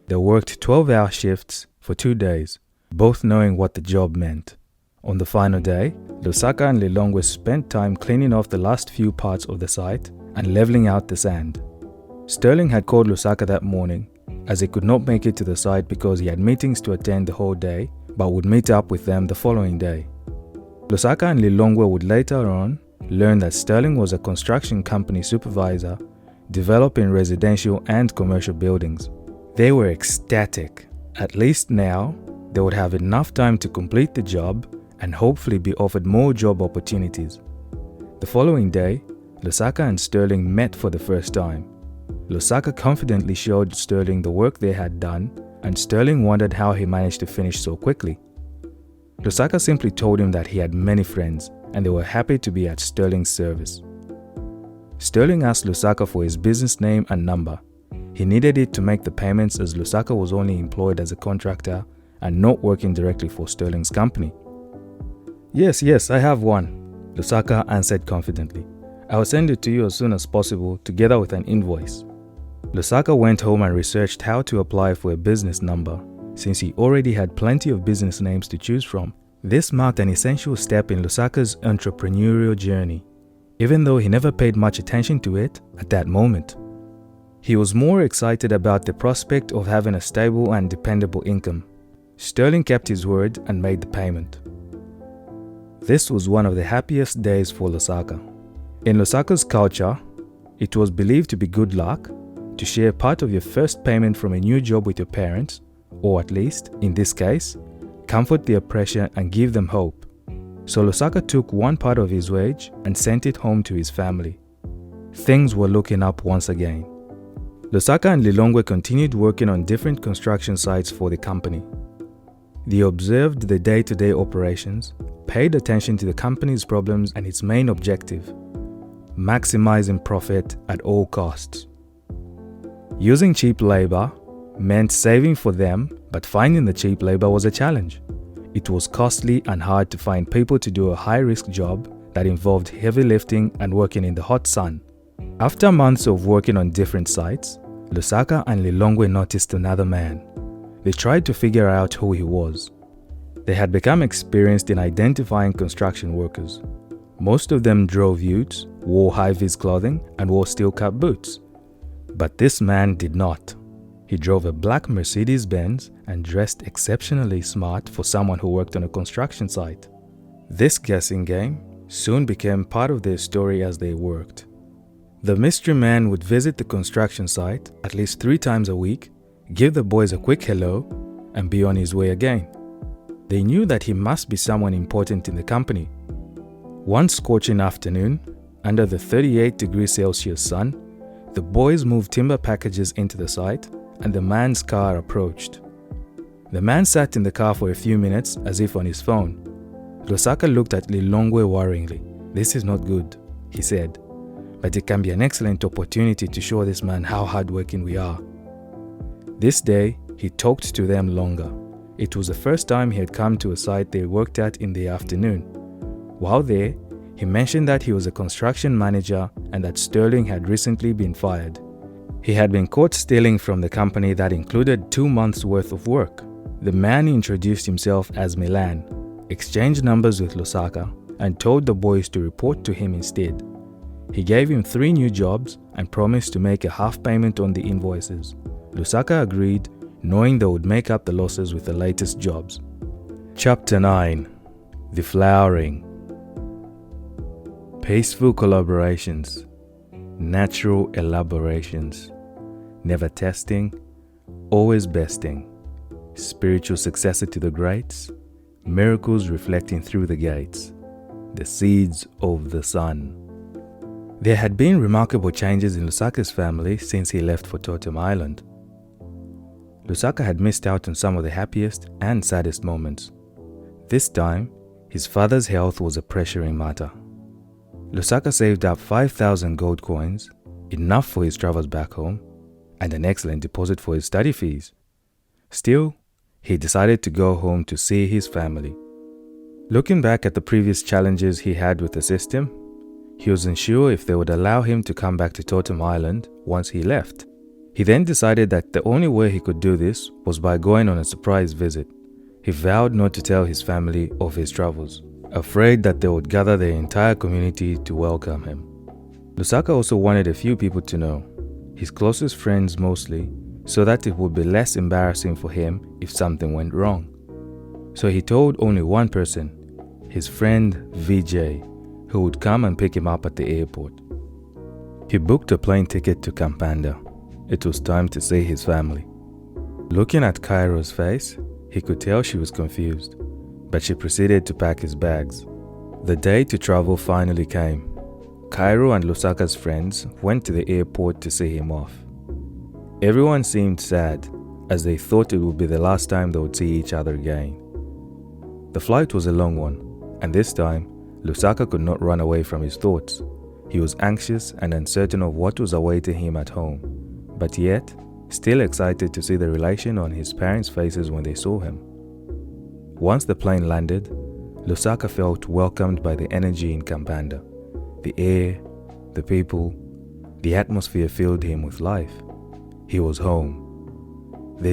They worked 12-hour shifts for 2 days, both knowing what the job meant. On the final day, Lusaka and Lilongwe spent time cleaning off the last few parts of the site and leveling out the sand. Sterling had called Lusaka that morning, as he could not make it to the site because he had meetings to attend the whole day, but would meet up with them the following day. Lusaka and Lilongwe would later on learn that Sterling was a construction company supervisor developing residential and commercial buildings. They were ecstatic. At least now, they would have enough time to complete the job and hopefully be offered more job opportunities. The following day, Lusaka and Sterling met for the first time. Lusaka confidently showed Sterling the work they had done, and Sterling wondered how he managed to finish so quickly. Lusaka simply told him that he had many friends and they were happy to be at Sterling's service. Sterling asked Lusaka for his business name and number. He needed it to make the payments as Lusaka was only employed as a contractor and not working directly for Sterling's company. Yes, I have one, Lusaka answered confidently. I will send it to you as soon as possible, together with an invoice. Lusaka went home and researched how to apply for a business number, since he already had plenty of business names to choose from. This marked an essential step in Lusaka's entrepreneurial journey, even though he never paid much attention to it at that moment. He was more excited about the prospect of having a stable and dependable income. Sterling kept his word and made the payment. This was one of the happiest days for Lusaka. In Lusaka's culture, it was believed to be good luck to share part of your first payment from a new job with your parents, or at least, in this case, comfort their pressure and give them hope. So Lusaka took one part of his wage and sent it home to his family. Things were looking up once again. Lusaka and Lilongwe continued working on different construction sites for the company. They observed the day-to-day operations, paid attention to the company's problems and its main objective, maximizing profit at all costs. Using cheap labor meant saving for them, but finding the cheap labor was a challenge. It was costly and hard to find people to do a high-risk job that involved heavy lifting and working in the hot sun. After months of working on different sites, Lusaka and Lilongwe noticed another man. They tried to figure out who he was. They had become experienced in identifying construction workers. Most of them drove utes, wore high-vis clothing, and wore steel-cap boots. But this man did not. He drove a black Mercedes-Benz and dressed exceptionally smart for someone who worked on a construction site. This guessing game soon became part of their story as they worked. The mystery man would visit the construction site at least 3 times a week, give the boys a quick hello, and be on his way again. They knew that he must be someone important in the company. One scorching afternoon, under the 38°C sun, the boys moved timber packages into the site, and the man's car approached. The man sat in the car for a few minutes as if on his phone. Lusaka looked at Lilongwe worryingly. "This is not good," he said, "but it can be an excellent opportunity to show this man how hardworking we are." This day, he talked to them longer. It was the first time he had come to a site they worked at in the afternoon. While there, he mentioned that he was a construction manager and that Sterling had recently been fired. He had been caught stealing from the company that included 2 months' worth of work. The man introduced himself as Milan, exchanged numbers with Lusaka, and told the boys to report to him instead. He gave him 3 new jobs and promised to make a half payment on the invoices. Lusaka agreed, knowing they would make up the losses with the latest jobs. Chapter 9. The Flowering. Peaceful collaborations, natural elaborations, never testing, always besting, spiritual successor to the greats, miracles reflecting through the gates, the seeds of the sun. There had been remarkable changes in Lusaka's family since he left for Totem Island. Lusaka had missed out on some of the happiest and saddest moments. This time, his father's health was a pressuring matter. Lusaka saved up 5,000 gold coins, enough for his travels back home, and an excellent deposit for his study fees. Still, he decided to go home to see his family. Looking back at the previous challenges he had with the system, he was unsure if they would allow him to come back to Totem Island once he left. He then decided that the only way he could do this was by going on a surprise visit. He vowed not to tell his family of his travels, afraid that they would gather the entire community to welcome him. Lusaka also wanted a few people to know, his closest friends mostly, so that it would be less embarrassing for him if something went wrong. So he told only one person, his friend VJ, who would come and pick him up at the airport. He booked a plane ticket to Kampanda. It was time to see his family. Looking at Cairo's face, he could tell she was confused, but she proceeded to pack his bags. The day to travel finally came. Cairo and Lusaka's friends went to the airport to see him off. Everyone seemed sad, as they thought it would be the last time they would see each other again. The flight was a long one, and this time, Lusaka could not run away from his thoughts. He was anxious and uncertain of what was awaiting him at home, but yet, still excited to see the relation on his parents' faces when they saw him. Once the plane landed, Lusaka felt welcomed by the energy in Kampanda. The air, the people, the atmosphere filled him with life. He was home.